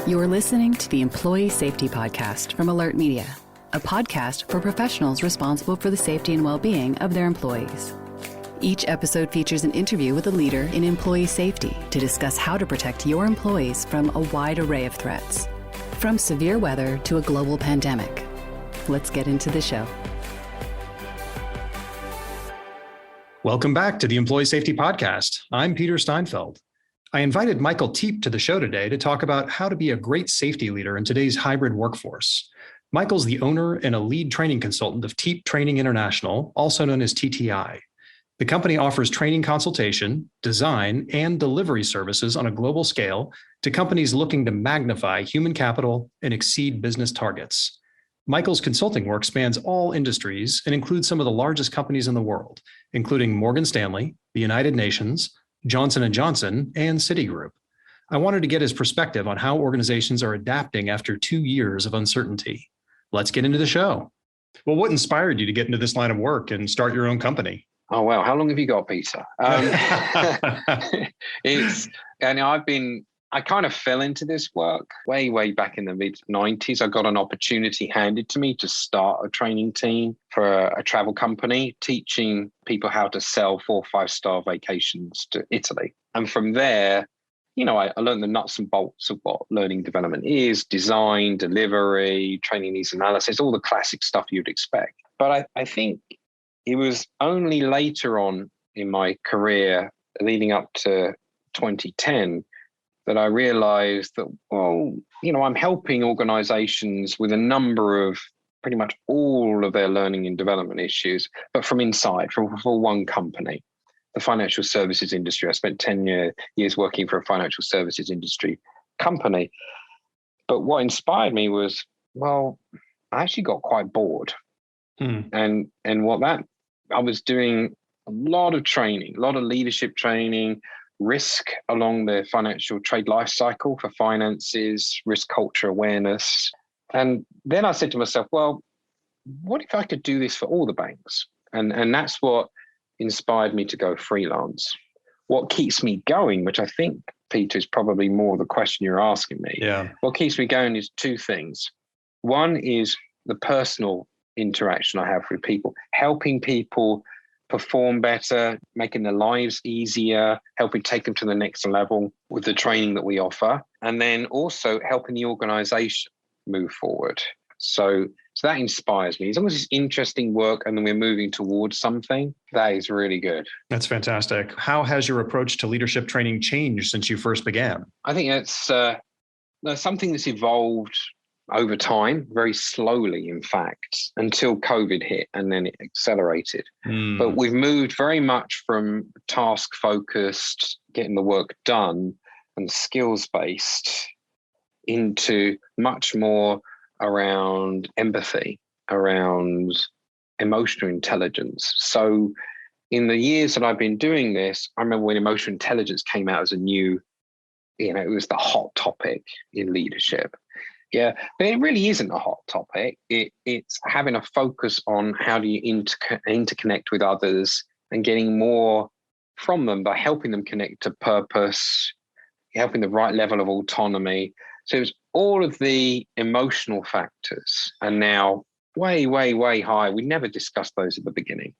You're listening to the Employee Safety Podcast from Alert Media, a podcast for professionals responsible for the safety and well-being of their employees. Each episode features an interview with a leader in employee safety to discuss how to protect your employees from a wide array of threats, from severe weather to a global pandemic. Let's get into the show. Welcome back to the Employee Safety Podcast. I'm Peter Steinfeld. I invited Michael Teep to the show today to talk about how to be a great safety leader in today's hybrid workforce. Michael's the owner and a lead training consultant of Teep Training International, also known as TTI. The company offers training consultation, design, and delivery services on a global scale to companies looking to magnify human capital and exceed business targets. Michael's consulting work spans all industries and includes some of the largest companies in the world, including Morgan Stanley, the United Nations, Johnson & Johnson, and Citigroup. I wanted to get his perspective on how organizations are adapting after 2 years of uncertainty. Let's get into the show. Well, what inspired you to get into this line of work and start your own company? Oh, wow. How long have you got, Peter? I kind of fell into this work way back in the mid-90s. I got an opportunity handed to me to start a training team for a travel company, teaching people how to sell 4 or 5-star vacations to Italy. And from there, I learned the nuts and bolts of what learning development is, design, delivery, training needs analysis, all the classic stuff you'd expect. But I think it was only later on in my career, leading up to 2010, that I realized that, I'm helping organizations with a number of pretty much all of their learning and development issues, but from inside, for one company, the financial services industry. I spent 10 years working for a financial services industry company. But what inspired me was, I actually got quite bored. And I was doing a lot of training, a lot of leadership training, risk along the financial trade life cycle for finances, risk culture awareness. And then I said to myself, what if I could do this for all the banks? And that's what inspired me to go freelance. What keeps me going, which I think, Peter, is probably more the question you're asking me. Yeah. What keeps me going is 2 things. One is the personal interaction I have with people, helping people perform better, making their lives easier, helping take them to the next level with the training that we offer, and then also helping the organization move forward. So that inspires me. As long as it's interesting work and then we're moving towards something, that is really good. That's fantastic. How has your approach to leadership training changed since you first began? I think it's something that's evolved over time, very slowly, in fact, until COVID hit and then it accelerated. But we've moved very much from task-focused, getting the work done and skills-based into much more around empathy, around emotional intelligence. So in the years that I've been doing this, I remember when emotional intelligence came out as a new, it was the hot topic in leadership. Yeah, but it really isn't a hot topic. It's having a focus on how do you interconnect with others and getting more from them by helping them connect to purpose, helping the right level of autonomy. So it's all of the emotional factors and now way high. We never discussed those at the beginning.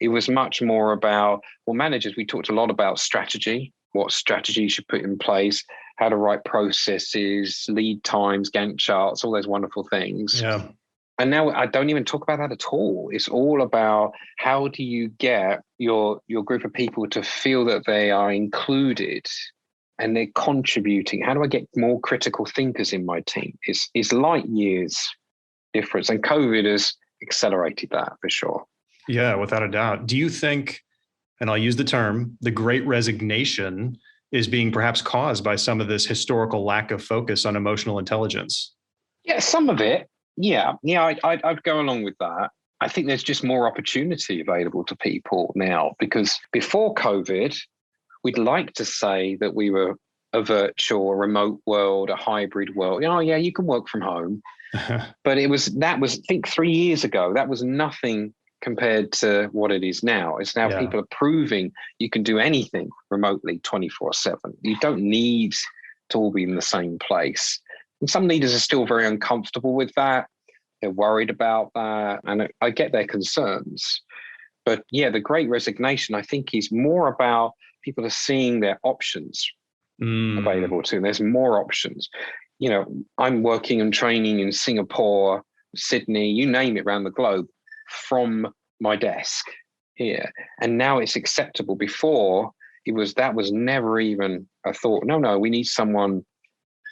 It was much more about, managers, we talked a lot about strategy, what strategy you should put in place, how to write processes, lead times, Gantt charts, all those wonderful things. Yeah. And now I don't even talk about that at all. It's all about how do you get your group of people to feel that they are included and they're contributing. How do I get more critical thinkers in my team? It's light years difference. And COVID has accelerated that for sure. Yeah, without a doubt. Do you think, and I'll use the term, the Great Resignation is being perhaps caused by some of this historical lack of focus on emotional intelligence? Yeah, some of it. Yeah, I'd go along with that. I think there's just more opportunity available to people now because before COVID, we'd like to say that we were a virtual, a remote world, a hybrid world. You can work from home. But that was, I think 3 years ago, that was nothing compared to what it is now. It's now people are proving you can do anything remotely 24/7. You don't need to all be in the same place. And some leaders are still very uncomfortable with that. They're worried about that. And I get their concerns. But yeah, the Great Resignation, I think, is more about people are seeing their options available to them. There's more options. I'm working and training in Singapore, Sydney, you name it, around the globe from my desk here. And now it's acceptable. Before that was never even a thought. No, we need someone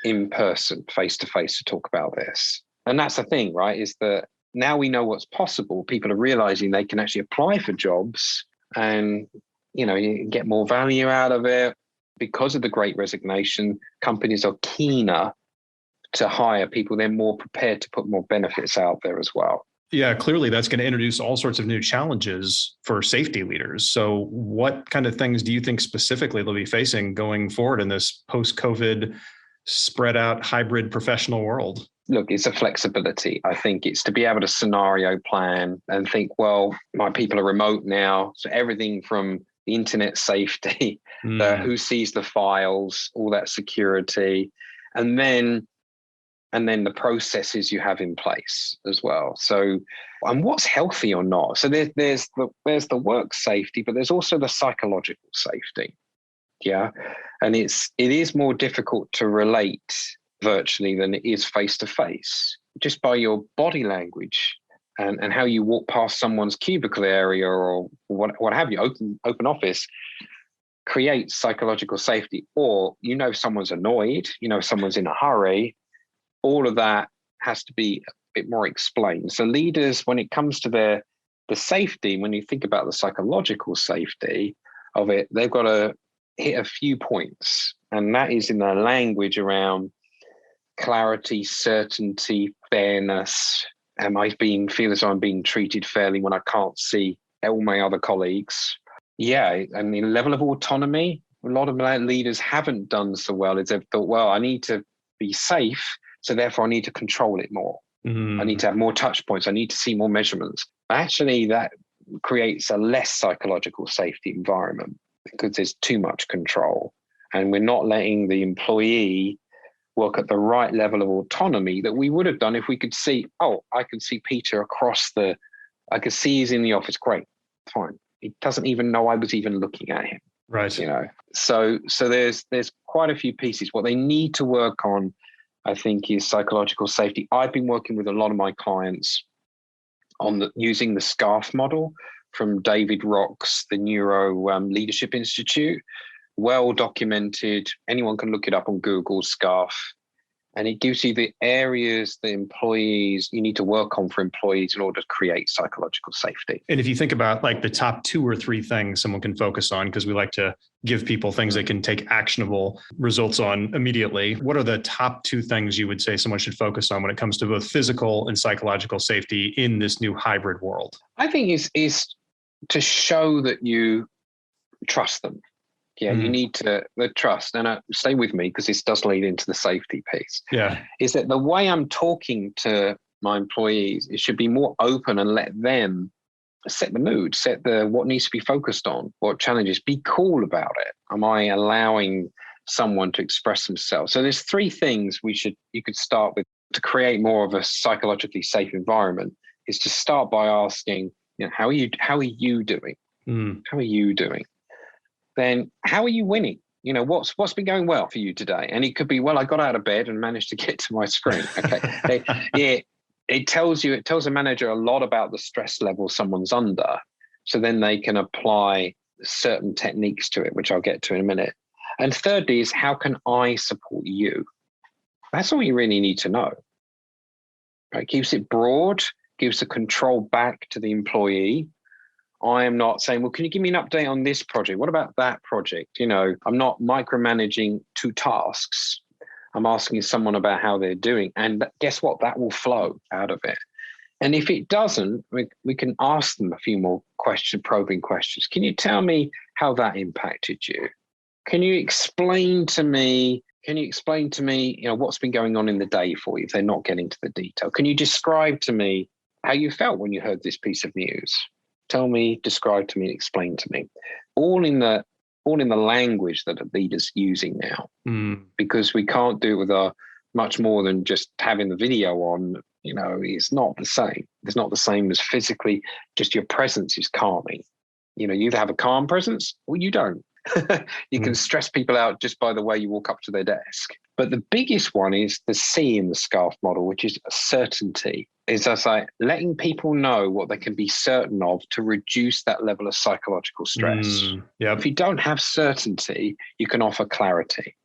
in person, face to face, to talk about this. And that's the thing, right? Is that now we know what's possible. People are realizing they can actually apply for jobs and, you get more value out of it. Because of the Great Resignation, companies are keener to hire people. They're more prepared to put more benefits out there as well. Yeah, clearly that's going to introduce all sorts of new challenges for safety leaders. So what kind of things do you think specifically they'll be facing going forward in this post-COVID spread out hybrid professional world? Look, it's a flexibility. I think it's to be able to scenario plan and think, well, my people are remote now. So everything from the internet safety, who sees the files, all that security, and then the processes you have in place as well. So, and what's healthy or not. So there's the work safety, but there's also the psychological safety. Yeah. And it is more difficult to relate virtually than it is face to face, just by your body language and how you walk past someone's cubicle area or what have you, open office, creates psychological safety. Or, someone's annoyed, someone's in a hurry. All of that has to be a bit more explained. So leaders, when it comes to the safety, when you think about the psychological safety of it, they've got to hit a few points. And that is in their language around clarity, certainty, fairness. Am I feel as though I'm being treated fairly when I can't see all my other colleagues? Yeah, and the level of autonomy, a lot of leaders haven't done so well. Is they've thought, well, I need to be safe, so therefore I need to control it more. I need to have more touch points. I need to see more measurements. Actually, that creates a less psychological safety environment because there's too much control. And we're not letting the employee work at the right level of autonomy that we would have done if we could see, I can see Peter I could see he's in the office. Great, fine. He doesn't even know I was even looking at him. Right. So there's quite a few pieces. What they need to work on, I think, is psychological safety. I've been working with a lot of my clients on using the SCARF model from David Rock's, the Neuro Leadership Institute. Well documented. Anyone can look it up on Google, SCARF. And it gives you the areas the employees you need to work on for employees in order to create psychological safety. And if you think about like the top 2 or 3 things someone can focus on, because we like to give people things they can take actionable results on immediately, what are the top 2 things you would say someone should focus on when it comes to both physical and psychological safety in this new hybrid world? I think is to show that you trust them. Yeah, you need the trust. And stay with me because this does lead into the safety piece. Yeah. Is that the way I'm talking to my employees, it should be more open and let them set the mood, set what needs to be focused on, what challenges, be cool about it. Am I allowing someone to express themselves? So there's 3 things you could start with to create more of a psychologically safe environment, is to start by asking, how are you doing? How are you doing? Then how are you winning? What's been going well for you today? And it could be, well, I got out of bed and managed to get to my screen. Okay. It tells a manager a lot about the stress level someone's under. So then they can apply certain techniques to it, which I'll get to in a minute. And thirdly is, how can I support you? That's all you really need to know. Right? Keeps it broad, gives the control back to the employee. I am not saying, well, can you give me an update on this project? What about that project? I'm not micromanaging 2 tasks. I'm asking someone about how they're doing. And guess what? That will flow out of it. And if it doesn't, we can ask them a few more probing questions. Can you tell me how that impacted you? Can you explain to me, what's been going on in the day for you if they're not getting to the detail? Can you describe to me how you felt when you heard this piece of news? Tell me, describe to me, explain to me. All in the language that a leader's using now, because we can't do it with our much more than just having the video on. It's not the same. It's not the same as physically, just your presence is calming. You either have a calm presence or you don't. You can stress people out just by the way you walk up to their desk. But the biggest one is the C in the SCARF model, which is certainty. It's just like letting people know what they can be certain of to reduce that level of psychological stress. Yep. If you don't have certainty, you can offer clarity.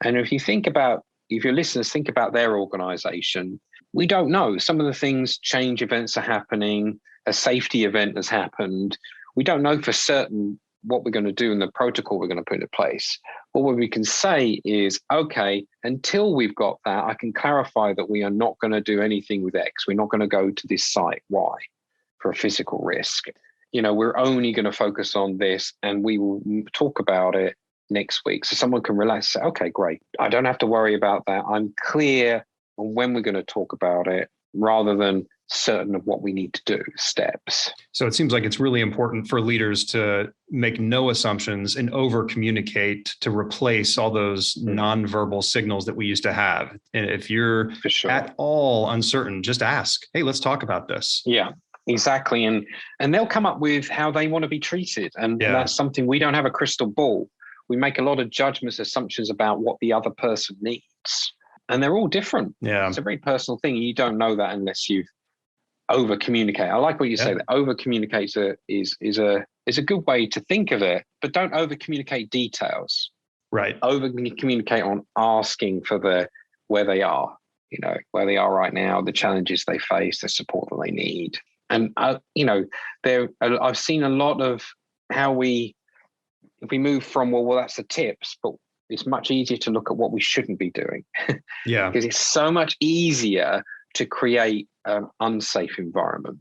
And if your listeners think about their organization, we don't know. Some of the things, change events are happening, a safety event has happened. We don't know for certain what we're going to do and the protocol we're going to put into place. But what we can say is, okay, until we've got that, I can clarify that we are not going to do anything with X. We're not going to go to this site, Y, for a physical risk. We're only going to focus on this and we will talk about it next week. So someone can relax and say, okay, great. I don't have to worry about that. I'm clear on when we're going to talk about it rather than certain of what we need to do, steps. So it seems like it's really important for leaders to make no assumptions and over communicate to replace all those nonverbal signals that we used to have. And if you're at all uncertain, just ask, hey, let's talk about this. Yeah, exactly. And they'll come up with how they want to be treated. And that's something, we don't have a crystal ball. We make a lot of judgments, assumptions about what the other person needs. And they're all different. Yeah. It's a very personal thing. You don't know that unless you've over communicate. I like what you say, that over communicate is a good way to think of it, but don't over communicate details. Right. Over communicate on asking for where they are, where they are right now, the challenges they face, the support that they need. And I've seen a lot of how if we move from, well, that's the tips, but it's much easier to look at what we shouldn't be doing. Yeah. Because it's so much easier to create an unsafe environment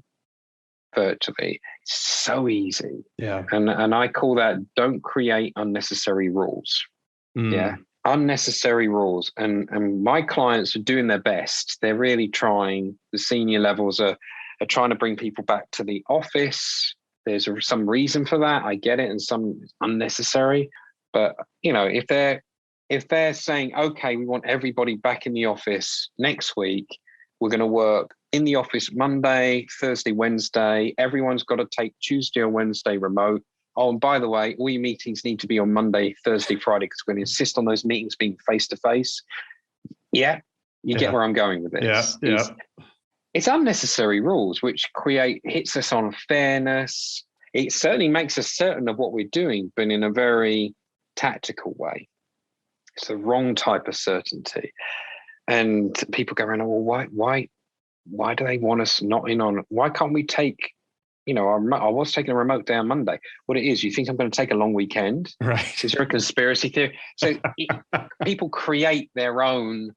virtually. It's so easy. Yeah. And I call that, don't create unnecessary rules. Yeah. Unnecessary rules. And my clients are doing their best. They're really trying. The senior levels are trying to bring people back to the office. There's some reason for that. I get it. And some unnecessary. But, if they're saying, okay, we want everybody back in the office next week, we're going to work in the office Monday, Thursday, Wednesday. Everyone's got to take Tuesday or Wednesday remote. Oh, and by the way, all your meetings need to be on Monday, Thursday, Friday, because we're going to insist on those meetings being face-to-face. Yeah, you get where I'm going with this. Yeah. It's unnecessary rules, which hits us on fairness. It certainly makes us certain of what we're doing, but in a very tactical way. It's the wrong type of certainty. And people go around, well, why do they want us not in on? Why can't we take, I was taking a remote day on Monday. What it is, you think I'm going to take a long weekend? Right. Is there a conspiracy theory? So people create their own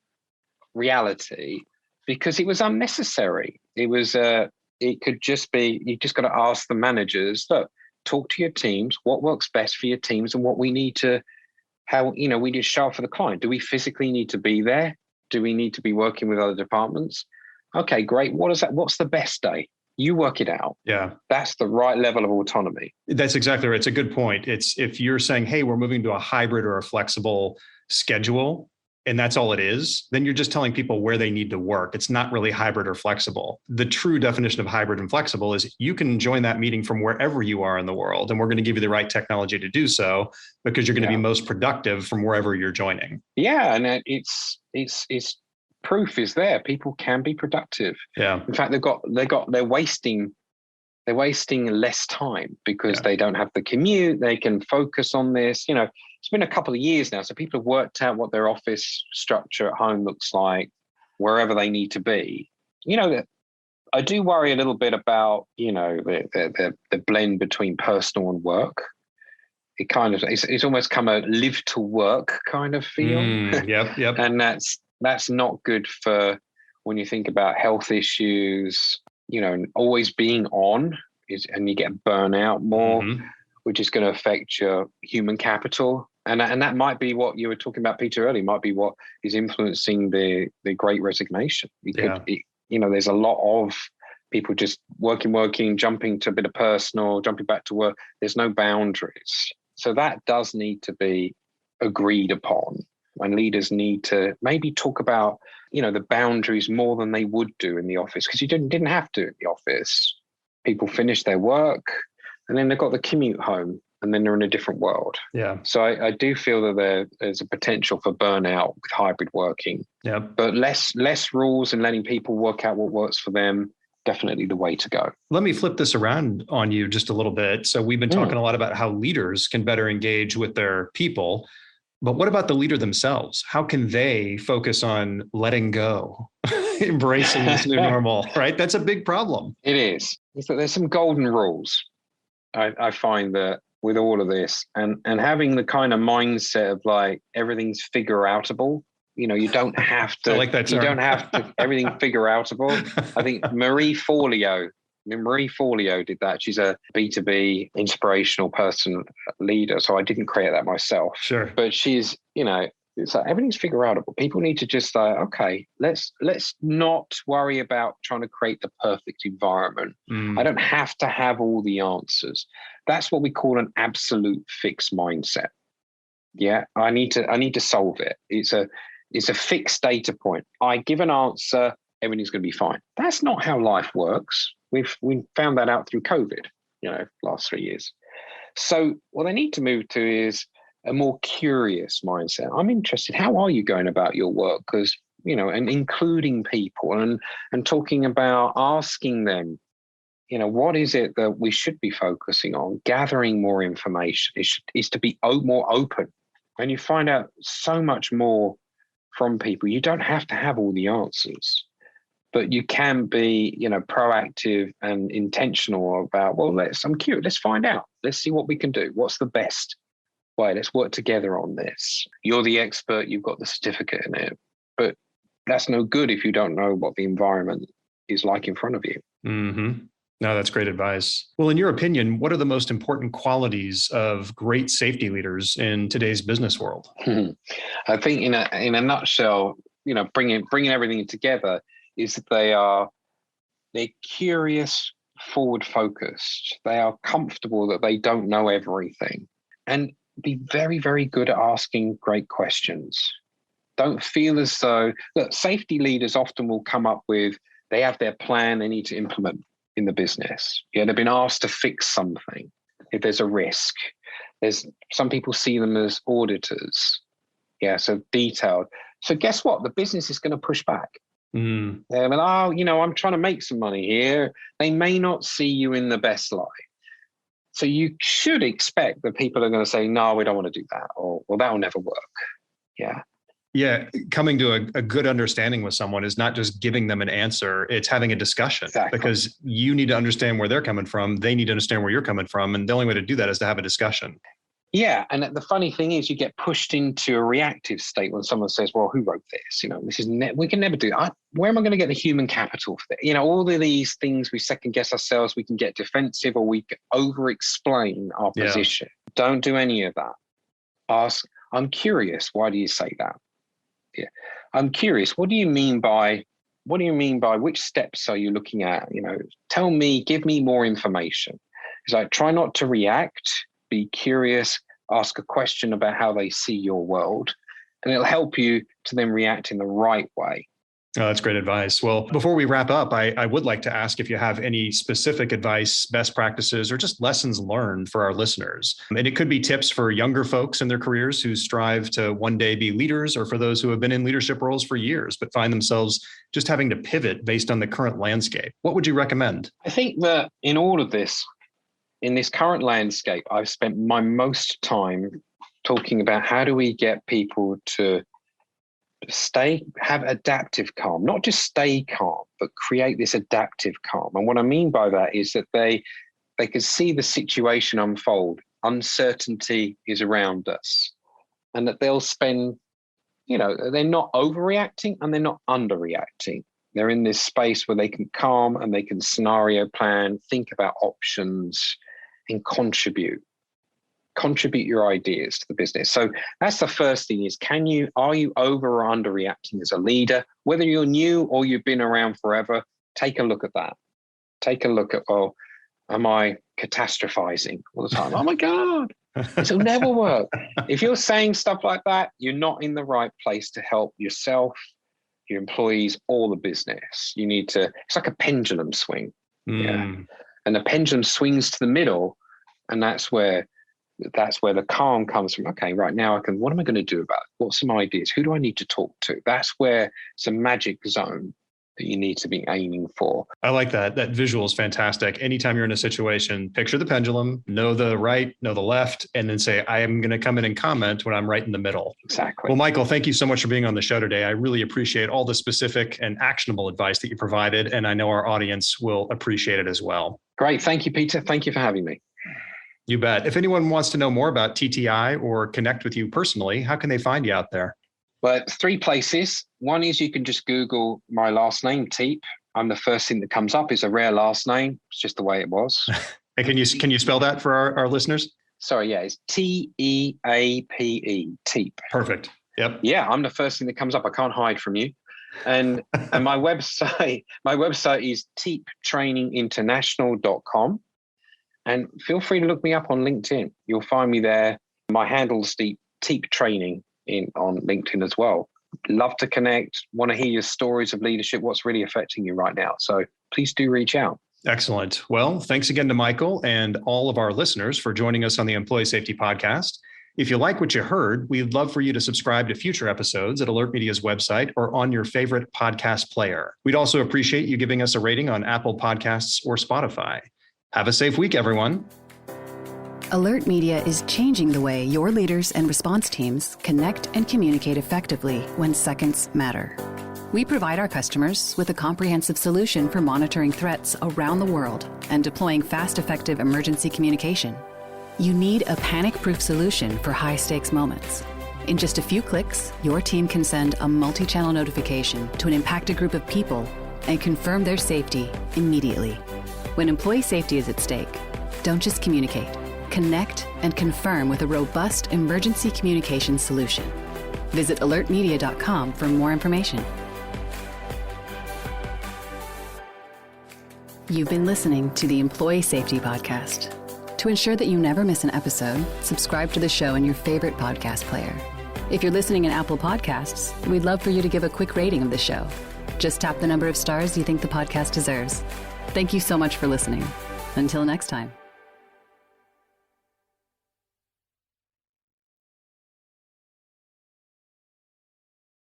reality because it was unnecessary. It could just be, you just got to ask the managers, look, talk to your teams, what works best for your teams and what we need to, we need to show up for the client. Do we physically need to be there? Do we need to be working with other departments? Okay, great. What's the best day? You work it out. Yeah. That's the right level of autonomy. That's exactly right. It's a good point. It's if you're saying, hey, we're moving to a hybrid or a flexible schedule, and that's all it is, then you're just telling people where they need to work. It's not really hybrid or flexible. The true definition of hybrid and flexible is you can join that meeting from wherever you are in the world, and we're going to give you the right technology to do so because you're going to be most productive from wherever you're joining. Yeah, and it's proof is there. People can be productive. Yeah. In fact, they're wasting less time because they don't have the commute. They can focus on this. It's been a couple of years now, so people have worked out what their office structure at home looks like, wherever they need to be. I do worry a little bit about, the blend between personal and work. It kind of, it's almost come a live to work kind of feel. Yep. And that's not good for when you think about health issues, always being on and you get burnout more, which is going to affect your human capital. And that might be what you were talking about, Peter, earlier, might be what is influencing the Great Resignation. There's a lot of people just working, jumping to a bit of personal, jumping back to work. There's no boundaries. So that does need to be agreed upon. and leaders need to maybe talk about, the boundaries more than they would do in the office, because you didn't have to in the office. People finish their work and then they've got the commute home and then they're in a different world. Yeah. So I do feel that there's a potential for burnout with hybrid working. Yeah. But less rules and letting people work out what works for them, definitely the way to go. Let me flip this around on you just a little bit. So we've been talking a lot about how leaders can better engage with their people, but what about the leader themselves? How can they focus on letting go, embracing this new normal, right? That's a big problem. It is. There's some golden rules. I find that with all of this and having the kind of mindset of like everything's figure outable. You don't have to, I like that term. You don't have to everything figure outable. I think Marie Forleo did that. She's a B2B inspirational person leader. So I didn't create that myself. Sure. But she's, it's like everything's figure outable. People need to just say, okay, let's not worry about trying to create the perfect environment. I don't have to have all the answers. That's what we call an absolute fixed mindset. Yeah, I need to solve it. It's a fixed data point. I give an answer, everything's going to be fine. That's not how life works. We found that out through COVID, last 3 years. So what they need to move to is a more curious mindset. I'm interested. How are you going about your work? Because, and including people and talking about asking them, what is it that we should be focusing on? Gathering more information is to be more open. And you find out so much more from people. You don't have to have all the answers, but you can be, proactive and intentional about, I'm curious, let's find out. Let's see what we can do. What's the best way? Let's work together on this. You're the expert, you've got the certificate in it, but that's no good if you don't know what the environment is like in front of you. Mm-hmm. No, that's great advice. Well, in your opinion, what are the most important qualities of great safety leaders in today's business world? I think in a nutshell, bringing everything together is that they're curious, forward focused. They are comfortable that they don't know everything, and be very, very good at asking great questions. Don't feel as though, safety leaders often will come up with, they have their plan they need to implement in the business. Yeah, they've been asked to fix something. If there's a risk, there's some people see them as auditors. Yeah, so detailed. So guess what? The business is going to push back. They're like, I'm trying to make some money here. They may not see you in the best light. So you should expect that people are going to say, no, we don't want to do that, or well, that will never work. Yeah. Yeah, coming to a good understanding with someone is not just giving them an answer, it's having a discussion. Exactly. Because you need to understand where they're coming from. They need to understand where you're coming from. And the only way to do that is to have a discussion. Yeah. And the funny thing is you get pushed into a reactive state when someone says, well, who wrote this? This is we can never do that. Where am I going to get the human capital for that? All of these things we second guess ourselves. We can get defensive or we can over explain our position. Don't do any of that. Ask, I'm curious. Why do you say that? Yeah. I'm curious, what do you mean by which steps are you looking at? Tell me, give me more information. It's like, try not to react, be curious, ask a question about how they see your world, and it'll help you to then react in the right way. Oh, that's great advice. Well, before we wrap up, I would like to ask if you have any specific advice, best practices, or just lessons learned for our listeners. And it could be tips for younger folks in their careers who strive to one day be leaders, or for those who have been in leadership roles for years, but find themselves just having to pivot based on the current landscape. What would you recommend? I think that in all of this, in this current landscape, I've spent my most time talking about how do we get people to have adaptive calm, not just stay calm, but create this adaptive calm. And what I mean by that is that they can see the situation unfold. Uncertainty is around us, and that they'll spend, they're not overreacting and they're not underreacting. They're in this space where they can calm and they can scenario plan, think about options, and contribute your ideas to the business. So that's the first thing is, are you over or underreacting as a leader? Whether you're new or you've been around forever, take a look at that. Take a look at, am I catastrophizing all the time? Oh my God, It'll never work. If you're saying stuff like that, you're not in the right place to help yourself, your employees, or the business. You need to, it's like a pendulum swing. Yeah. And the pendulum swings to the middle, and that's where the calm comes from. Okay, right now what am I going to do about it? What's some ideas? Who do I need to talk to? That's where it's a magic zone that you need to be aiming for. I like that. That visual is fantastic. Anytime you're in a situation, picture the pendulum, know the right, know the left, and then say, I am going to come in and comment when I'm right in the middle. Exactly. Well, Michael, thank you so much for being on the show today. I really appreciate all the specific and actionable advice that you provided, and I know our audience will appreciate it as well. Great. Thank you, Peter. Thank you for having me. You bet. If anyone wants to know more about TTI or connect with you personally, how can they find you out there? But 3 places. One is you can just Google my last name, Teep. I'm the first thing that comes up. It's a rare last name. It's just the way it was. And can you spell that for our listeners? Sorry, yeah, it's Teape, Teep. Perfect. Yep. Yeah, I'm the first thing that comes up. I can't hide from you. And my website is teeptraininginternational.com. And feel free to look me up on LinkedIn. You'll find me there. My handle's Teep Training on LinkedIn as well. Love to connect. Want to hear your stories of leadership, what's really affecting you right now. So please do reach out. Excellent. Well, thanks again to Michael and all of our listeners for joining us on the Employee Safety Podcast. If you like what you heard, we'd love for you to subscribe to future episodes at Alert Media's website or on your favorite podcast player. We'd also appreciate you giving us a rating on Apple Podcasts or Spotify. Have a safe week, everyone. Alert Media is changing the way your leaders and response teams connect and communicate effectively when seconds matter. We provide our customers with a comprehensive solution for monitoring threats around the world and deploying fast, effective emergency communication. You need a panic-proof solution for high-stakes moments. In just a few clicks, your team can send a multi-channel notification to an impacted group of people and confirm their safety immediately. When employee safety is at stake, don't just communicate. Connect and confirm with a robust emergency communications solution. Visit alertmedia.com for more information. You've been listening to the Employee Safety Podcast. To ensure that you never miss an episode, subscribe to the show in your favorite podcast player. If you're listening in Apple Podcasts, we'd love for you to give a quick rating of the show. Just tap the number of stars you think the podcast deserves. Thank you so much for listening. Until next time.